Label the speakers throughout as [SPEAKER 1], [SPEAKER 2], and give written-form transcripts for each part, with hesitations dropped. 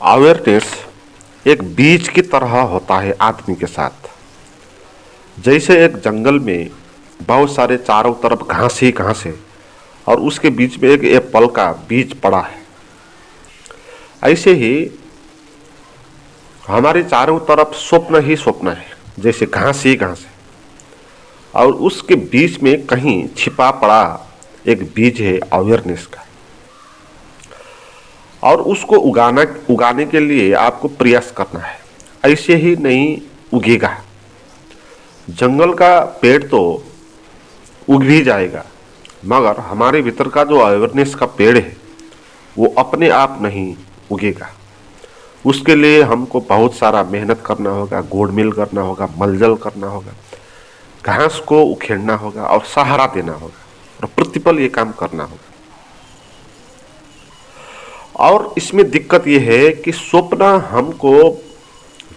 [SPEAKER 1] Awareness एक बीज की तरह होता है आदमी के साथ। जैसे एक जंगल में बहुत सारे चारों तरफ घास ही घास है और उसके बीच में एक एप्पल का बीज पड़ा है, ऐसे ही हमारे चारों तरफ स्वप्न ही स्वप्न है, जैसे घास ही घास है और उसके बीच में कहीं छिपा पड़ा एक बीज है अवेयरनेस का। और उसको उगाने के लिए आपको प्रयास करना है, ऐसे ही नहीं उगेगा। जंगल का पेड़ तो उग भी जाएगा, मगर हमारे भीतर का जो अवेयरनेस का पेड़ है वो अपने आप नहीं उगेगा। उसके लिए हमको बहुत सारा मेहनत करना होगा, गोडमेल करना होगा, मलजल करना होगा, घास को उखेड़ना होगा और सहारा देना होगा और प्रतिपल ये काम करना होगा। और इसमें दिक्कत यह है कि स्वप्न हमको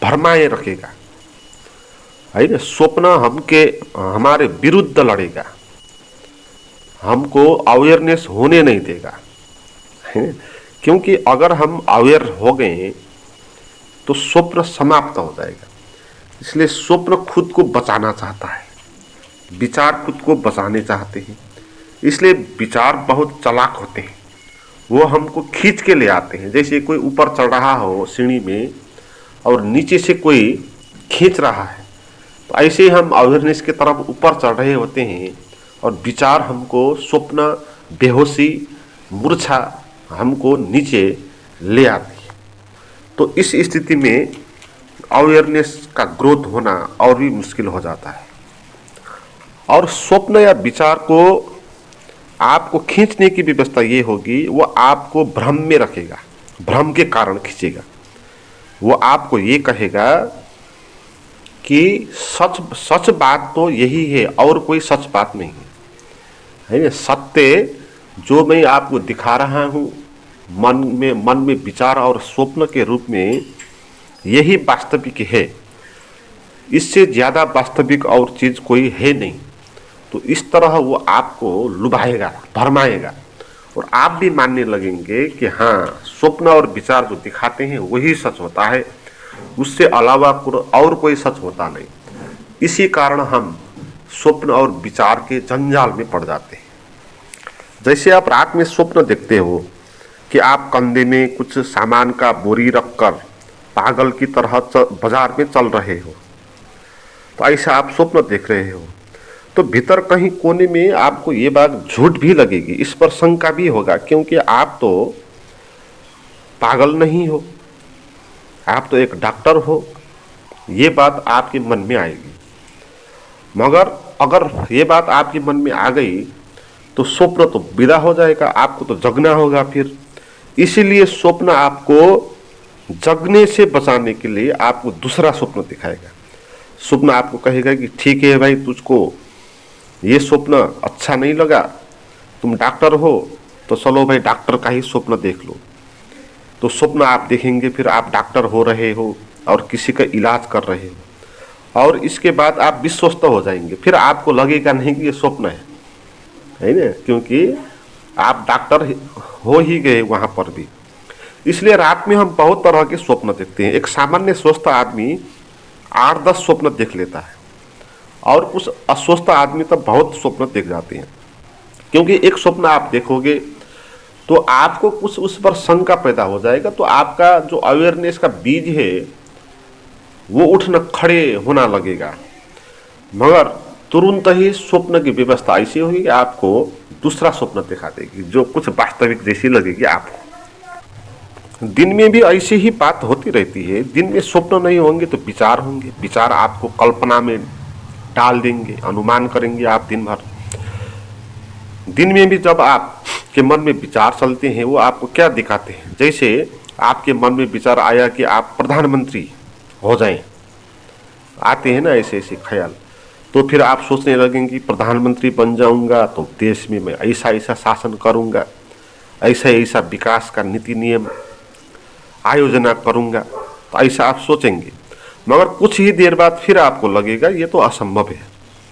[SPEAKER 1] भरमाए रखेगा, है ना। स्वप्न हमारे विरुद्ध लड़ेगा, हमको अवेयरनेस होने नहीं देगा, है ना। क्योंकि अगर हम अवेयर हो गए तो स्वप्न समाप्त हो जाएगा। इसलिए स्वप्न खुद को बचाना चाहता है, विचार खुद को बचाने चाहते हैं। इसलिए विचार बहुत चालाक होते हैं, वो हमको खींच के ले आते हैं। जैसे कोई ऊपर चढ़ रहा हो सीढ़ी में और नीचे से कोई खींच रहा है, तो ऐसे ही हम अवेयरनेस की तरफ ऊपर चढ़ रहे होते हैं और विचार हमको, स्वप्न, बेहोशी, मूर्छा हमको नीचे ले आती है। तो इस स्थिति में अवेयरनेस का ग्रोथ होना और भी मुश्किल हो जाता है। और स्वप्न या विचार को आपको खींचने की व्यवस्था ये होगी, वो आपको भ्रम में रखेगा, भ्रम के कारण खींचेगा। वो आपको ये कहेगा कि सच सच बात तो यही है और कोई सच बात नहीं है ना। सत्य जो मैं आपको दिखा रहा हूँ मन में विचार और स्वप्न के रूप में, यही वास्तविक है। इससे ज़्यादा वास्तविक और चीज़ कोई है नहीं। तो इस तरह वो आपको लुभाएगा, भरमाएगा और आप भी मानने लगेंगे कि हाँ, स्वप्न और विचार जो दिखाते हैं वही सच होता है, उससे अलावा और कोई सच होता नहीं। इसी कारण हम स्वप्न और विचार के जंजाल में पड़ जाते हैं। जैसे आप रात में स्वप्न देखते हो कि आप कंधे में कुछ सामान का बोरी रखकर पागल की तरह बाजार में चल रहे हो, तो ऐसा आप स्वप्न देख रहे हो। तो भीतर कहीं कोने में आपको ये बात झूठ भी लगेगी, इस पर शंका भी होगा, क्योंकि आप तो पागल नहीं हो, आप तो एक डॉक्टर हो। ये बात आपके मन में आएगी। मगर अगर ये बात आपके मन में आ गई तो स्वप्न तो विदा हो जाएगा, आपको तो जगना होगा फिर। इसीलिए स्वप्न आपको जगने से बचाने के लिए आपको दूसरा स्वप्न दिखाएगा। स्वप्न आपको कहेगा कि ठीक है भाई, तुझको ये स्वप्न अच्छा नहीं लगा, तुम डॉक्टर हो तो चलो भाई डॉक्टर का ही स्वप्न देख लो। तो स्वप्न आप देखेंगे, फिर आप डॉक्टर हो रहे हो और किसी का इलाज कर रहे हो और इसके बाद आप विश्वस्त हो जाएंगे। फिर आपको लगेगा नहीं कि ये स्वप्न है ना, क्योंकि आप डॉक्टर हो ही गए वहाँ पर भी। इसलिए रात में हम बहुत तरह के स्वप्न देखते हैं। एक सामान्य स्वस्थ आदमी 8-10 स्वप्न देख लेता है और कुछ अस्वस्थ आदमी तो बहुत स्वप्न देख जाते हैं। क्योंकि एक स्वप्न आप देखोगे तो आपको कुछ उस पर शंका पैदा हो जाएगा, तो आपका जो अवेयरनेस का बीज है वो उठना, खड़े होना लगेगा। मगर तुरंत ही स्वप्न की व्यवस्था ऐसी होगी कि आपको दूसरा स्वप्न दिखा देगी जो कुछ वास्तविक जैसी लगेगी आपको। दिन में भी ऐसी ही बात होती रहती है। दिन में स्वप्न नहीं होंगे तो विचार होंगे, विचार आपको कल्पना में डाल देंगे, अनुमान करेंगे आप दिन भर। दिन में भी जब आपके मन में विचार चलते हैं वो आपको क्या दिखाते हैं। जैसे आपके मन में विचार आया कि आप प्रधानमंत्री हो जाएं, आते हैं ना ऐसे ऐसे ख्याल, तो फिर आप सोचने लगेंगे प्रधानमंत्री बन जाऊंगा तो देश में मैं ऐसा ऐसा शासन करूंगा, ऐसा ऐसा विकास का नीति नियम आयोजना करूंगा, तो ऐसा आप सोचेंगे। मगर कुछ ही देर बाद फिर आपको लगेगा ये तो असंभव है,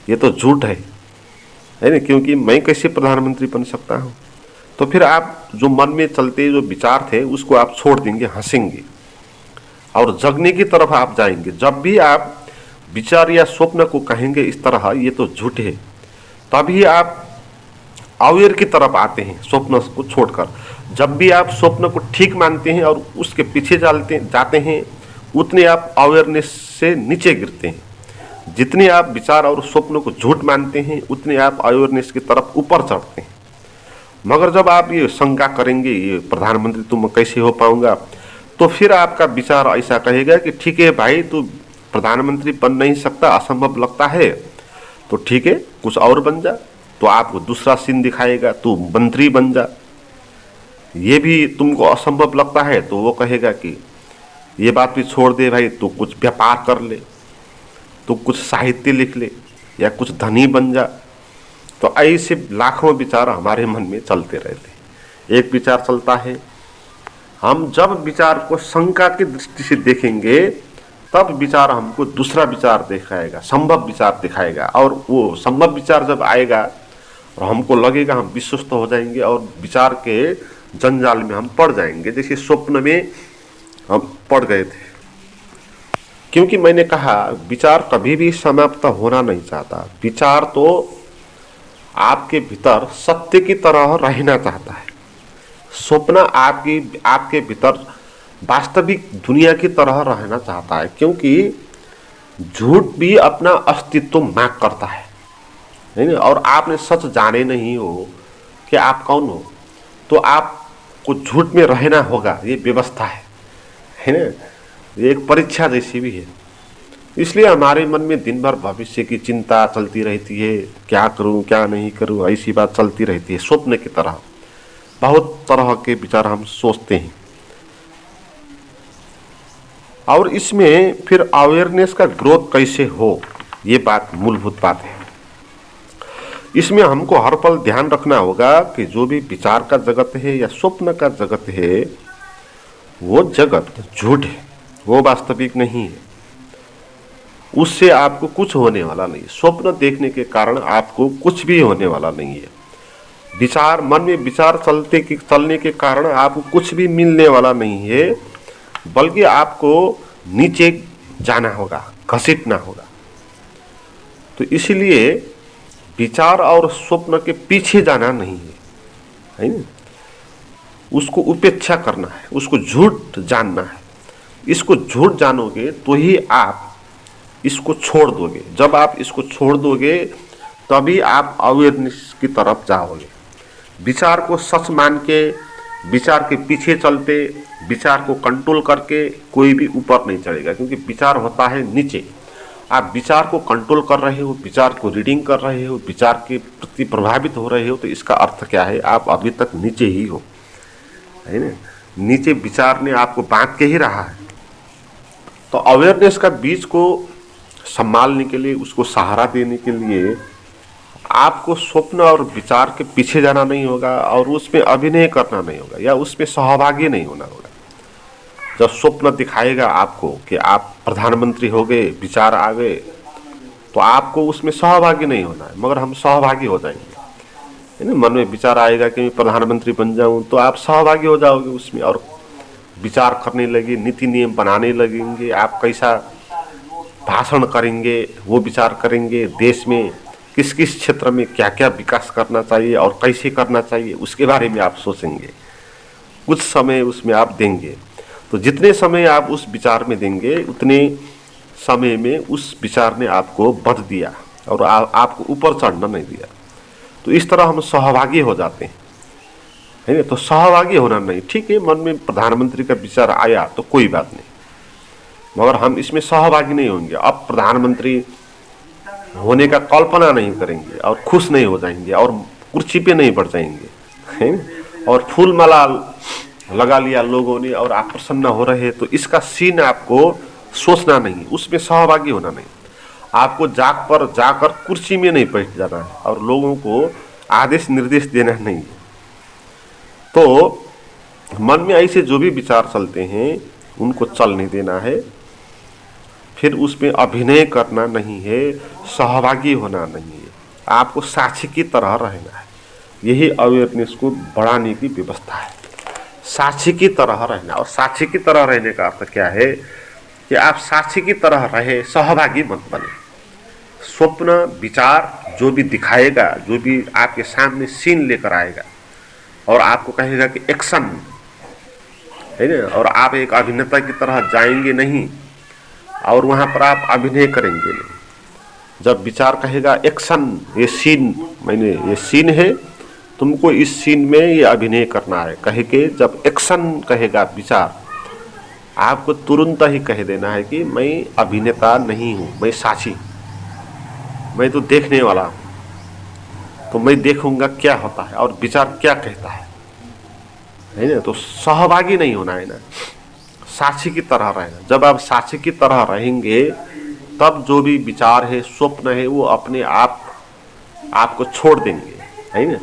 [SPEAKER 1] ये तो झूठ है ना, क्योंकि मैं कैसे प्रधानमंत्री बन सकता हूँ। तो फिर आप जो मन में चलते जो विचार थे उसको आप छोड़ देंगे, हंसेंगे और जगने की तरफ आप जाएंगे। जब भी आप विचार या स्वप्न को कहेंगे इस तरह ये तो झूठ है, तभी आप अवेयर की तरफ आते हैं स्वप्न को छोड़कर। जब भी आप स्वप्न को ठीक मानते हैं और उसके पीछे जाते हैं, उतने आप अवेयरनेस से नीचे गिरते हैं। जितने आप विचार और स्वप्न को झूठ मानते हैं, उतने आप अवेयरनेस की तरफ ऊपर चढ़ते हैं। मगर जब आप ये शंका करेंगे ये प्रधानमंत्री तुम कैसे हो पाऊंगा, तो फिर आपका विचार ऐसा कहेगा कि ठीक है भाई, तू प्रधानमंत्री बन नहीं सकता, असंभव लगता है, तो ठीक है कुछ और बन जा। तो आपको दूसरा सीन दिखाएगा, तू मंत्री बन जा। ये भी तुमको असंभव लगता है तो वो कहेगा कि ये बात भी छोड़ दे भाई, तू कुछ व्यापार कर ले, तू कुछ साहित्य लिख ले या कुछ धनी बन जा। तो ऐसे लाखों विचार हमारे मन में चलते रहते हैं। एक विचार चलता है, हम जब विचार को शंका की दृष्टि से देखेंगे तब विचार हमको दूसरा विचार दिखाएगा, संभव विचार दिखाएगा। और वो संभव विचार जब आएगा और हमको लगेगा हम विश्वस्त हो जाएंगे और विचार के जंजाल में हम पड़ जाएंगे, जैसे स्वप्न में हम पड़ गए थे। क्योंकि मैंने कहा विचार कभी भी समाप्त होना नहीं चाहता। विचार तो आपके भीतर सत्य की तरह रहना चाहता है। स्वप्न आपके भीतर वास्तविक दुनिया की तरह रहना चाहता है, क्योंकि झूठ भी अपना अस्तित्व मांग करता है नहीं। और आपने सच जाने नहीं हो कि आप कौन हो, तो आपको झूठ में रहना होगा। ये व्यवस्था है ना, ये एक परीक्षा जैसी भी है। इसलिए हमारे मन में दिन भर भविष्य की चिंता चलती रहती है, क्या करूं क्या नहीं करूं, ऐसी बात चलती रहती है। स्वप्न की तरह बहुत तरह के विचार हम सोचते हैं। और इसमें फिर अवेयरनेस का ग्रोथ कैसे हो, ये बात मूलभूत बात है। इसमें हमको हर पल ध्यान रखना होगा कि जो भी विचार का जगत है या स्वप्न का जगत है, वो जगत झूठ है, वो वास्तविक नहीं है। उससे आपको कुछ होने वाला नहीं। स्वप्न देखने के कारण आपको कुछ भी होने वाला नहीं है। विचार मन में विचार चलने के कारण आपको कुछ भी मिलने वाला नहीं है, बल्कि आपको नीचे जाना होगा, घसीटना होगा। तो इसलिए विचार और स्वप्न के पीछे जाना नहीं है ना, उसको उपेक्षा करना है, उसको झूठ जानना है। इसको झूठ जानोगे तो ही आप इसको छोड़ दोगे। जब आप इसको छोड़ दोगे तभी आप अवेयरनेस की तरफ जाओगे। विचार को सच मान के, विचार के पीछे चलते, विचार को कंट्रोल करके कोई भी ऊपर नहीं चढ़ेगा, क्योंकि विचार होता है नीचे। आप विचार को कंट्रोल कर रहे हो, विचार को रीडिंग कर रहे हो, विचार के प्रति प्रभावित हो रहे हो, तो इसका अर्थ क्या है, आप अभी तक नीचे ही हो, है ना। नीचे विचार ने आपको बांध के ही रहा है। तो अवेयरनेस का बीज को संभालने के लिए, उसको सहारा देने के लिए आपको स्वप्न और विचार के पीछे जाना नहीं होगा और उसमें अभिनय करना नहीं होगा या उसमें सहभागी नहीं होना होगा। जब स्वप्न दिखाएगा आपको कि आप प्रधानमंत्री हो गए, विचार आ गए, तो आपको उसमें सहभागी नहीं होना है, मगर हम सहभागी हो जाएंगे, है ना। मन में विचार आएगा कि मैं प्रधानमंत्री बन जाऊं, तो आप सहभागी हो जाओगे उसमें और विचार करने लगे, नीति नियम बनाने लगेंगे। आप कैसा भाषण करेंगे वो विचार करेंगे, देश में किस किस क्षेत्र में क्या क्या विकास करना चाहिए और कैसे करना चाहिए उसके बारे में आप सोचेंगे। कुछ समय उसमें आप देंगे। तो जितने समय आप उस विचार में देंगे, उतने समय में उस विचार ने आपको बंध दिया और आपको ऊपर चढ़ना नहीं दिया। तो इस तरह हम सहभागी हो जाते हैं, है ना। तो सहभागी होना नहीं, ठीक है, मन में प्रधानमंत्री का विचार आया तो कोई बात नहीं, मगर हम इसमें सहभागी नहीं होंगे। अब प्रधानमंत्री होने का कल्पना नहीं करेंगे और खुश नहीं हो जाएंगे और कुर्सी पे नहीं बढ़ जाएंगे, है ना। और फूल माला लगा लिया लोगों ने और आप प्रसन्न हो रहे, तो इसका सीन आपको सोचना नहीं, उसमें सहभागी होना नहीं। आपको जाकर कुर्सी में नहीं बैठ जाना है और लोगों को आदेश निर्देश देना नहीं है। तो मन में ऐसे जो भी विचार चलते हैं उनको चलने देना है, फिर उसमें अभिनय करना नहीं है, सहभागी होना नहीं है, आपको साक्षी की तरह रहना है। यही अवेयरनेस को बढ़ाने की व्यवस्था है, साक्षी की तरह रहना। और साक्षी की तरह रहने का अर्थ क्या है, कि आप साक्षी की तरह रहे, सहभागी मत बने। स्वप्न विचार जो भी दिखाएगा, जो भी आपके सामने सीन लेकर आएगा और आपको कहेगा कि एक्शन है ना, और आप एक अभिनेता की तरह जाएंगे नहीं और वहां पर आप अभिनय करेंगे नहीं। जब विचार कहेगा एक्शन, ये सीन, मैंने ये सीन है, तुमको इस सीन में ये अभिनय करना है, कहे के जब एक्शन कहेगा विचार, आपको तुरंत ही कह देना है कि मैं अभिनेता नहीं हूं, मैं साक्षी, मैं तो देखने वाला हूं। तो मैं देखूंगा क्या होता है और विचार क्या कहता है ना। तो सहभागी नहीं होना है ना, साक्षी की तरह रहना। जब आप साक्षी की तरह रहेंगे तब जो भी विचार है, स्वप्न है, वो अपने आप आपको छोड़ देंगे, है ना।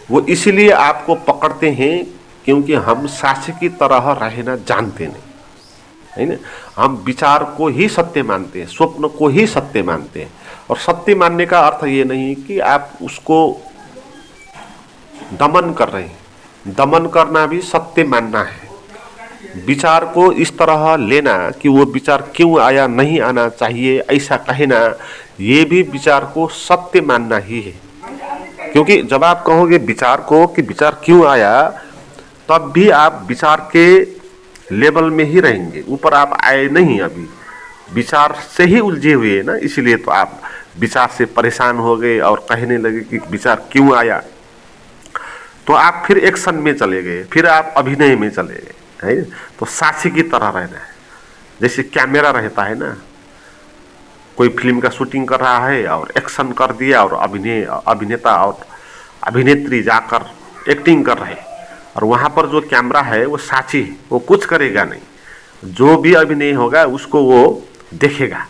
[SPEAKER 1] वो इसलिए आपको पकड़ते हैं क्योंकि हम साक्षी की तरह रहना जानते नहीं, है ना। हम विचार को ही सत्य मानते हैं, स्वप्न को ही सत्य मानते हैं। और सत्य मानने का अर्थ ये नहीं कि आप उसको दमन कर रहे हैं। दमन करना भी सत्य मानना है। विचार को इस तरह लेना कि वो विचार क्यों आया, नहीं आना चाहिए, ऐसा कहना, ये भी विचार को सत्य मानना ही है। क्योंकि जब आप कहोगे विचार को कि विचार क्यों आया, तब भी आप विचार के लेवल में ही रहेंगे, ऊपर आप आए नहीं। अभी विचार से ही उलझे हुए हैं ना, इसलिए तो आप विचार से परेशान हो गए और कहने लगे कि विचार क्यों आया। तो आप फिर एक्शन में चले गए, फिर आप अभिनय में चले गए, है। तो साक्षी की तरह रहना है। जैसे कैमरा रहता है ना, कोई फिल्म का शूटिंग कर रहा है और एक्शन कर दिया और अभिनेता और अभिनेत्री जाकर एक्टिंग कर रहे हैं, और वहाँ पर जो कैमरा है वो साक्षी है, वो कुछ करेगा नहीं। जो भी अभिनय होगा उसको वो देखेगा,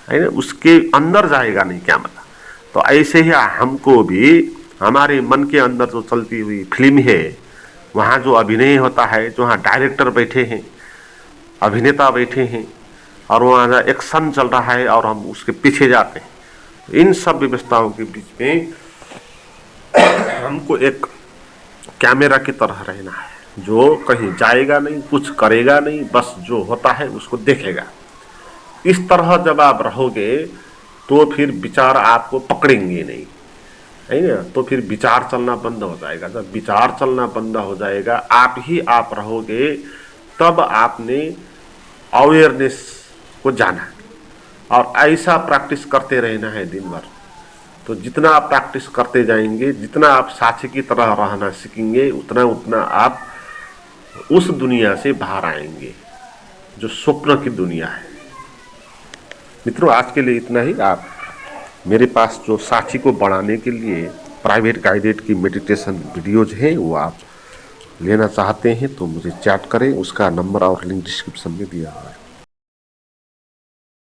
[SPEAKER 1] है ना, उसके अंदर जाएगा नहीं कैमरा। तो ऐसे ही हमको भी हमारे मन के अंदर जो चलती हुई फिल्म है, वहाँ जो अभिनय होता है, जो वहाँ डायरेक्टर बैठे हैं, अभिनेता बैठे हैं, और वहाँ एक्शन चल रहा है और हम उसके पीछे जाते हैं, इन सब व्यवस्थाओं के बीच में हमको एक कैमरा की तरह रहना है, जो कहीं जाएगा नहीं, कुछ करेगा नहीं, बस जो होता है उसको देखेगा। इस तरह जब आप रहोगे तो फिर विचार आपको पकड़ेंगे नहीं, है ना। तो फिर विचार चलना बंद हो जाएगा। जब विचार चलना बंद हो जाएगा, आप ही आप रहोगे, तब आपने अवेयरनेस को जाना। और ऐसा प्रैक्टिस करते रहना है दिन भर। तो जितना आप प्रैक्टिस करते जाएंगे, जितना आप साक्षी की तरह रहना सीखेंगे, उतना उतना आप उस दुनिया से बाहर आएंगे जो स्वप्न की दुनिया है। मित्रों, आज के लिए इतना ही। आप मेरे पास जो साक्षी को बढ़ाने के लिए प्राइवेट गाइडेड की मेडिटेशन वीडियोज हैं, वो आप लेना चाहते हैं तो मुझे चैट करें। उसका नंबर और लिंक डिस्क्रिप्शन में दिया हुआ है।